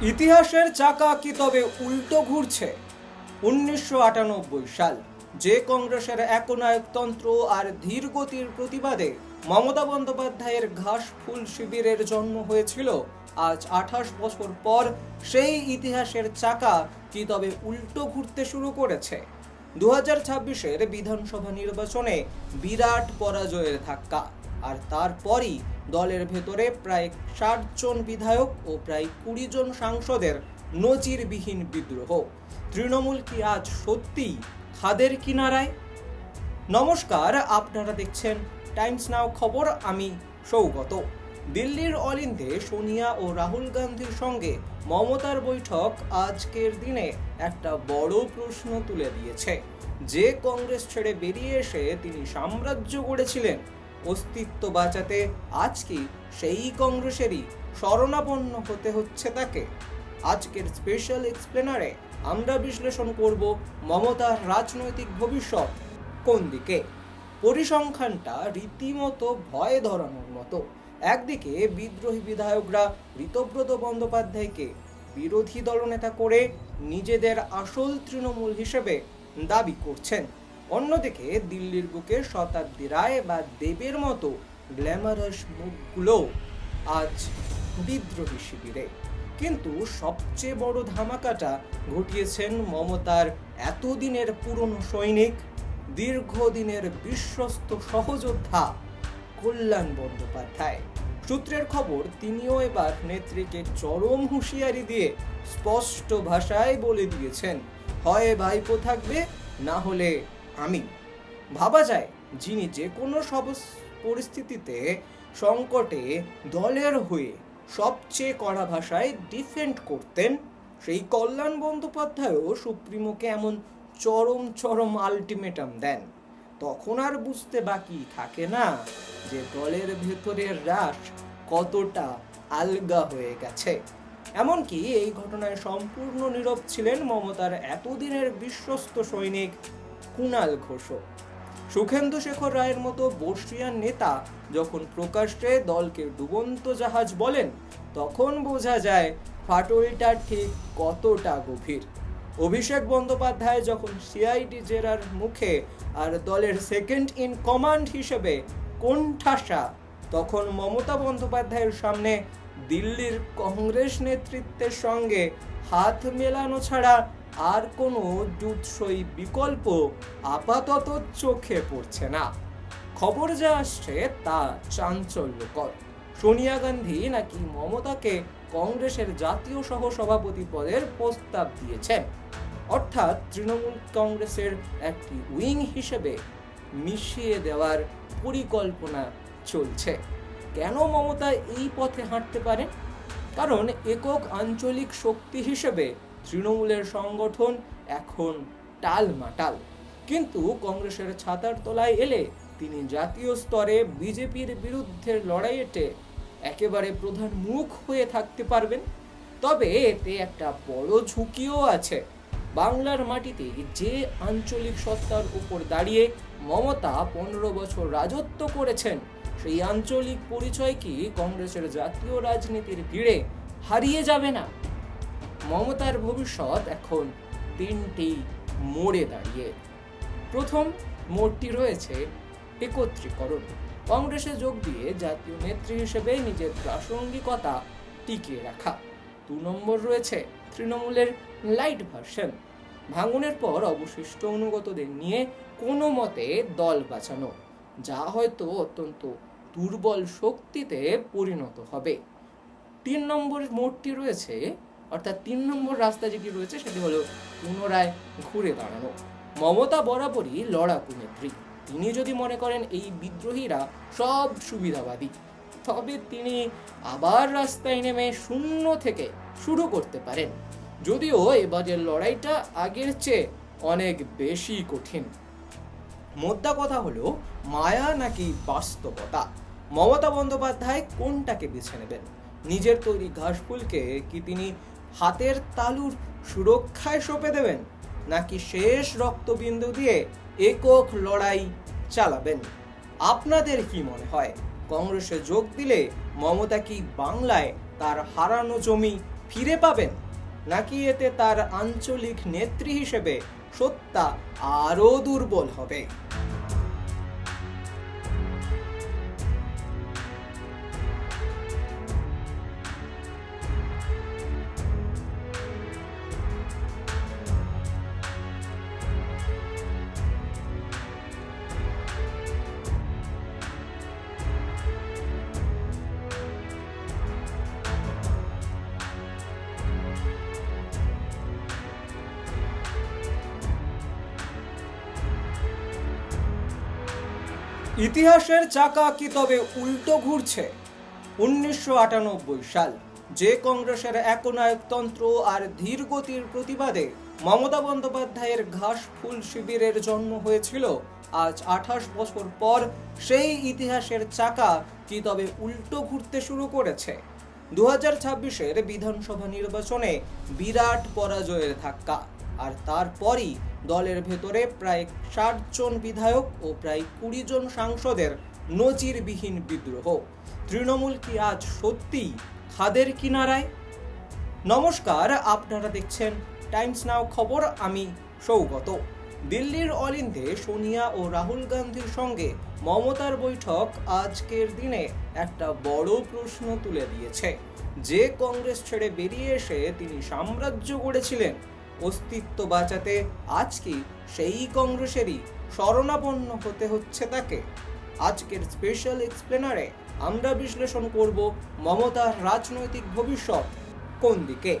ইতিহাসের চাকা কি তবে উল্টো ঘুরছে? 1998 সাল, যে কংগ্রেসের একনায়কতন্ত্র আর ধীর গতির প্রতিবাদে মমতা বন্দ্যোপাধ্যায়ের ঘাসফুল শিবিরের জন্ম হয়েছিল, আজ 28 বছর পর সেই ইতিহাসের চাকা কি তবে উল্টো ঘুরতে শুরু করেছে? 2026-এর বিধানসভা নির্বাচনে বিরাট পরাজয়ের ধাক্কা, আর তারপরই দলের ভেতরে প্রায় 60 জন বিধায়ক ও প্রায় 20 জন সাংসদের নজিরবিহীন বিদ্রোহ। তৃণমূল কি আজ সত্যিই খাদের কিনারায়? নমস্কার, আপনারা দেখছেন টাইমস নাও খবর। আমি সৌগত। দিল্লির অলিন্দে সোনিয়া ও রাহুল গান্ধীর সঙ্গে মমতার বৈঠক আজকের দিনে একটা বড় প্রশ্ন তুলে দিয়েছে। যে কংগ্রেস ছেড়ে বেরিয়ে এসে তিনি সাম্রাজ্য গড়েছিলেন, অস্তিত্ব বাঁচাতে আজ কি সেই কংগ্রেসেরই শরণাপন্ন হতে হচ্ছে তাকে? আজকের স্পেশাল এক্সপ্লেনারে আমরা বিশ্লেষণ করব মমতার রাজনৈতিক ভবিষ্যৎ কোন দিকে। পরিসংখ্যানটা রীতিমতো ভয় ধরানোর মতো। একদিকে বিদ্রোহী বিধায়করা ঋতব্রত বন্দ্যোপাধ্যায়কে বিরোধী দলনেতা করে নিজেদের আসল তৃণমূল হিসেবে দাবি করছেন, অন্যদিকে দিল্লির বুকে শতাব্দী রায় বা দেবের মতো গ্ল্যামারাস মুখগুলো আজ বিদ্রোহী শিবিরে। কিন্তু সবচেয়ে বড় ধামাকাটা ঘটিয়েছেন মমতার এতদিনের পুরনো সৈনিক, দীর্ঘদিনের বিশ্বস্ত সহযোদ্ধা কল্যাণ বন্দ্যোপাধ্যায়। সূত্রের খবর, তিনিও এবার নেত্রীকে চরম হুঁশিয়ারি দিয়ে স্পষ্ট ভাষায় বলে দিয়েছেন, হয় ভাইপো থাকবে, না হলে আমি। ভাবা যায়, যিনি যে কোনো সব পরিস্থিতিতে সংকটে দলের হয়ে সবচেয়ে কড়া ভাষায় ডিফেন্ড করতেন, সেই কল্যাণ বন্দ্যোপাধ্যায়ও সুপ্রিমোকে এমন চরম আলটিমেটাম দেন। তখন আর বুঝতে বাকি থাকে না যে দলের ভেতরের রাশ কতটা আলগা হয়ে গেছে। এমনকি এই ঘটনায় সম্পূর্ণ নীরব ছিলেন মমতার এতদিনের বিশ্বস্ত সৈনিক কুণাল ঘোষও। সুখেন্দু শেখর রায়ের মতো বর্ষিয়ান নেতা যখন প্রকাশ্যে দলকে ডুবন্ত জাহাজ বলেন, তখন বোঝা যায় ফাটলটা ঠিক কতটা গভীর। অভিষেক বন্দ্যোপাধ্যায় যখন সিআইডি জেরার মুখে আর দলের সেকেন্ড ইন কমান্ড হিসেবে কোণঠাসা, তখন মমতা বন্দ্যোপাধ্যায়ের সামনে দিল্লির কংগ্রেস নেতৃত্বের সঙ্গে হাত মেলানো ছাড়া আর কোনো জুৎসই বিকল্প আপাতত চোখে পড়ছে না। খবর যা আসছে তা চাঞ্চল্যকর। সোনিয়া গান্ধী নাকি মমতাকে কংগ্রেসের জাতীয় সহ সভাপতি পদের প্রস্তাব দিয়েছেন, অর্থাৎ তৃণমূল কংগ্রেসের একটি উইং হিসেবে মিশিয়ে দেওয়ার পরিকল্পনা চলছে। কেন মমতা এই পথে হাঁটতে পারেন? কারণ একক আঞ্চলিক শক্তি হিসেবে তৃণমূলের সংগঠন এখন টালমাটাল, কিন্তু কংগ্রেসের ছাতার তলায় এলে তিনি জাতীয় স্তরে বিজেপির বিরুদ্ধে লড়াইয়েতে একেবারে প্রধান মুখ হয়ে থাকতে পারবেন। তবে এতে একটা বড় ঝুঁকিও আছে। বাংলার মাটিতে যে আঞ্চলিক সত্তার উপর দাঁড়িয়ে মমতা 15 বছর রাজত্ব করেছেন, সেই আঞ্চলিক পরিচয় কি কংগ্রেসের জাতীয় রাজনীতির ভিড়ে হারিয়ে যাবে না? মমতার ভবিষ্যৎ এখন 3টি মোড়ে দাঁড়িয়ে। প্রথম মোড়টি রয়েছে একত্রীকরণ। কংগ্রেসে যোগ দিয়ে জাতীয় নেত্রী হিসেবে নিজের প্রাসঙ্গিকতা টিকিয়ে রাখা। 2 নম্বর রয়েছে তৃণমূলের লাইট ভার্সন। ভাঙনের পর অবশিষ্ট অনুগতদের নিয়ে কোনো মতে দল বাঁচানো, যা হয়তো অত্যন্ত দুর্বল শক্তিতে পরিণত হবে। 3 নম্বর মোড়টি রয়েছে, অর্থাৎ 3 নম্বর রাস্তা যেটি রয়েছে সেটি হলো পুনরায় ঘুরে দাঁড়ানো। মমতা বরাবরই লড়াকু নেত্রী। তিনি যদি মনে করেন এই বিদ্রোহীরা সব সুবিধাবাদী, তবে তিনি আবার রাস্তায় নেমে শূন্য থেকে শুরু করতে পারেন। যদিও এবারের লড়াইটা আগের চেয়ে অনেক বেশি কঠিন। মোদ্দা কথা হলো, মায়া নাকি বাস্তবতা? মমতা বন্দ্যোপাধ্যায় কোনটাকে বেছে নেবেন? নিজের তৈরি ঘাসফুলকে কি তিনি হাতের তালুর সুরক্ষায় সঁপে দেবেন, নাকি শেষ রক্তবিন্দু দিয়ে একক লড়াই চালাবেন? আপনাদের কি মনে হয়? কংগ্রেসে যোগ দিলে মমতা কি বাংলায় তার হারানো জমি ফিরে পাবেন, নাকি এতে তার আঞ্চলিক নেত্রী হিসেবে সত্তা আরও দুর্বল হবে? ইতিহাসের চাকা কি তবে উল্টো ঘুরছে? 1998 সাল, যে কংগ্রেসের একনায়কতন্ত্র আর ধীর গতির প্রতিবাদে মমতা বন্দ্যোপাধ্যায়ের ঘাসফুল শিবিরের জন্ম হয়েছিল, আজ 28 বছর পর সেই ইতিহাসের চাকা কি তবে উল্টো ঘুরতে শুরু করেছে? 2026-এর বিধানসভা নির্বাচনে বিরাট পরাজয়ের ধাক্কা, আর তারপরই দলের ভেতরে প্রায় 60 জন বিধায়ক ও প্রায় 20 জন সাংসদের নজিরবিহীন বিদ্রোহ। তৃণমূল কি আজ সত্যিই খাদের কিনারায়? নমস্কার, আপনারা দেখছেন টাইমস নাও খবর। আমি সৌগত। দিল্লির অলিন্দে সোনিয়া ও রাহুল গান্ধীর সঙ্গে মমতার বৈঠক আজকের দিনে একটা বড় প্রশ্ন তুলে দিয়েছে। যে কংগ্রেস ছেড়ে বেরিয়ে এসে তিনি সাম্রাজ্য গড়েছিলেন, অস্তিত্ব বাঁচাতে আজ কি সেই কংগ্রেসেরই শরণাপন্ন হতে হচ্ছে তাকে? আজকের স্পেশাল এক্সপ্লেনারে আমরা বিশ্লেষণ করব মমতার রাজনৈতিক ভবিষ্যৎ কোন দিকে।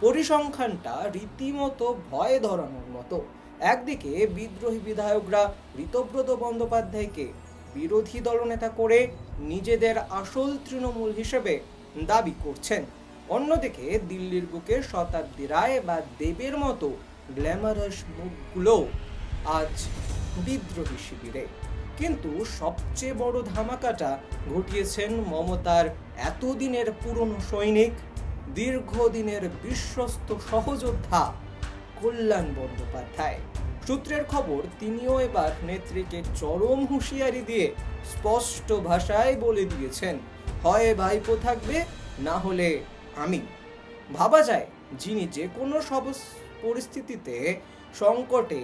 পরিসংখ্যানটা রীতিমতো ভয় ধরানোর মতো। একদিকে বিদ্রোহী বিধায়করা ঋতব্রত বন্দ্যোপাধ্যায়কে বিরোধী দলনেতা করে নিজেদের আসল তৃণমূল হিসেবে দাবি করছেন, অন্যদিকে দিল্লির বুকে শতাব্দী রায় বা দেবের মতো গ্ল্যামারাস মুখগুলো আজ বিদ্রোহী শিবিরে। কিন্তু সবচেয়ে বড় ধামাকাটা ঘটিয়েছেন মমতার এতদিনের পুরনো সৈনিক, দীর্ঘদিনের বিশ্বস্ত সহযোদ্ধা কল্যাণ বন্দ্যোপাধ্যায়। সূত্রের খবর, তিনিও এবার নেত্রীকে চরম হুঁশিয়ারি দিয়ে স্পষ্ট ভাষায় বলে দিয়েছেন, হয় ভাইপো থাকবে, না হলে আমি। ভাবা যায়, যিনি যে কোনো সব পরিস্থিতিতে সংকটে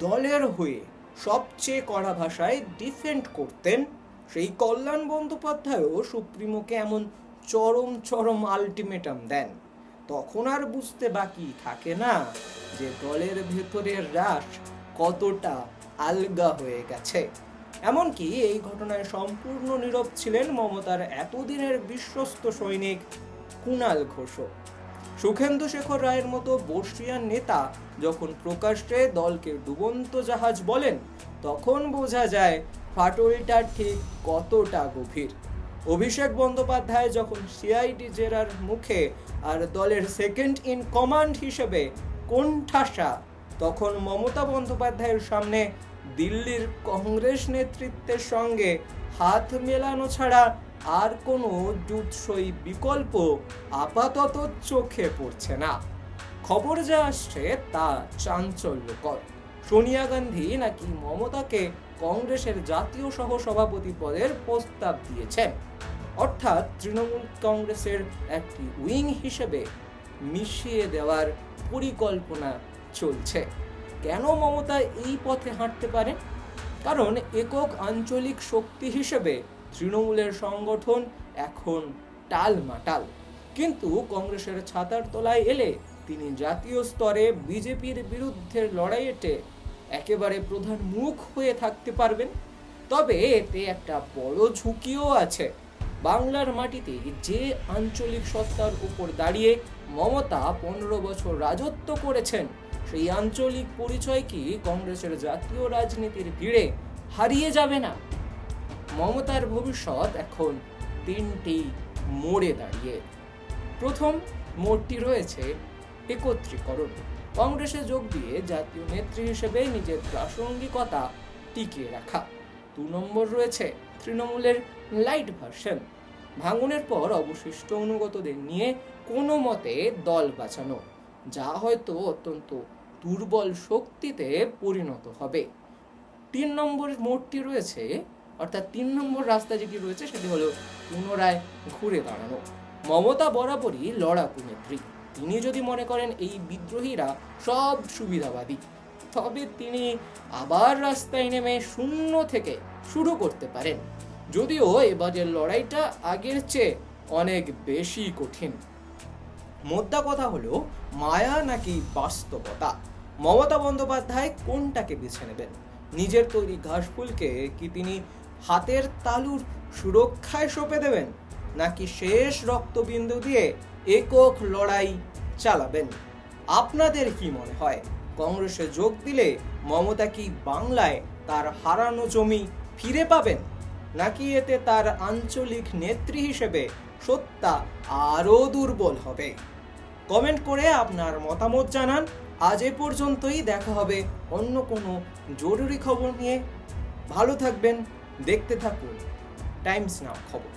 দলের হয়ে সবচেয়ে কড়া ভাষায় ডিফেন্ড করতেন, সেই কল্যাণ বন্দ্যোপাধ্যায়ও সুপ্রিমোকে এমন চরম চরম আলটিমেটাম দেন। তখন আর বুঝতে বাকি থাকে না যে দলের ভেতরের রাশ কতটা আলগা হয়ে গেছে। এমনকি এই ঘটনায় সম্পূর্ণ নীরব ছিলেন মমতার এতদিনের বিশ্বস্ত সৈনিক কুণাল ঘোষও। সুখেন্দু শেখর রায়ের মতো বর্ষিয়ান নেতা যখন প্রকাশ্যে দলকে ডুবন্ত জাহাজ বলেন, তখন বোঝা যায় ফাটলটা ঠিক কতটা গভীর। অভিষেক বন্দ্যোপাধ্যায় যখন সিআইডি জেরার মুখে আর দলের সেকেন্ড ইন কমান্ড হিসেবে কোণঠাসা, তখন মমতা বন্দ্যোপাধ্যায়ের সামনে দিল্লির কংগ্রেস নেতৃত্বের সঙ্গে হাত মেলানো ছাড়া আর কোনো জুৎসই বিকল্প আপাতত চোখে পড়ছে না। খবর যা আসছে তা চাঞ্চল্যকর। সোনিয়া গান্ধী নাকি মমতাকে কংগ্রেসের জাতীয় সহ সভাপতি পদের প্রস্তাব দিয়েছেন, অর্থাৎ তৃণমূল কংগ্রেসের একটি উইং হিসেবে মিশিয়ে দেওয়ার পরিকল্পনা চলছে। কেন মমতা এই পথে হাঁটতে পারেন? কারণ একক আঞ্চলিক শক্তি হিসেবে তৃণমূলের সংগঠন এখন টালমাটাল, কিন্তু কংগ্রেসের ছাতার তলায় এলে তিনি জাতীয় স্তরে বিজেপির বিরুদ্ধে লড়াইয়েতে একেবারে প্রধান মুখ হয়ে থাকতে পারবেন। তবে এতে একটা বড় ঝুঁকিও আছে। বাংলার মাটিতে যে আঞ্চলিক সত্তার উপর দাঁড়িয়ে মমতা 15 বছর রাজত্ব করেছেন, সেই আঞ্চলিক পরিচয় কি কংগ্রেসের জাতীয় রাজনীতির ভিড়ে হারিয়ে যাবে না? মমতার ভবিষ্যৎ এখন 3টি মোড়ে দাঁড়িয়ে। প্রথম মোড়টি রয়েছে একত্রীকরণ। কংগ্রেসে যোগ দিয়ে জাতীয় নেত্রী হিসেবে নিজের প্রাসঙ্গিকতা টিকিয়ে রাখা। 2 নম্বর রয়েছে তৃণমূলের লাইট ভার্সন। ভাঙনের পর অবশিষ্ট অনুগতদের নিয়ে কোনো মতে দল বাঁচানো, যা হয়তো অত্যন্ত দুর্বল শক্তিতে পরিণত হবে। 3 নম্বর মোড়টি রয়েছে, অর্থাৎ 3 নম্বর রাস্তা যেটি রয়েছে সেটি হলো পুনরায় ঘুরে দাঁড়ানো। মমতা বরাবরই লড়াকু নেত্রী। তিনি যদি মনে করেন এই বিদ্রোহীরা সব সুবিধাবাদী, তবে তিনি আবার রাস্তায় নেমে শূন্য থেকে শুরু করতে পারেন। যদিও এবারের লড়াইটা আগের চেয়ে অনেক বেশি কঠিন। মোদ্দা কথা হলো, মায়া নাকি বাস্তবতা? মমতা বন্দ্যোপাধ্যায় কোনটাকে বেছে নেবেন? নিজের তৈরি ঘাসফুলকে কি তিনি হাতের তালুর সুরক্ষায় সঁপে দেবেন, নাকি শেষ রক্তবিন্দু দিয়ে একক লড়াই চালাবেন? আপনাদের কি মনে হয়? কংগ্রেসে যোগ দিলে মমতা কি বাংলায় তার হারানো জমি ফিরে পাবেন, নাকি এতে তার আঞ্চলিক নেত্রী হিসেবে সত্তা আরও দুর্বল হবে? কমেন্ট করে আপনার মতামত জানান। আজ এ পর্যন্তই, দেখা হবে অন্য কোনো জরুরি খবর নিয়ে। ভালো থাকবেন, দেখতে থাকুন টাইমস নাও খবর।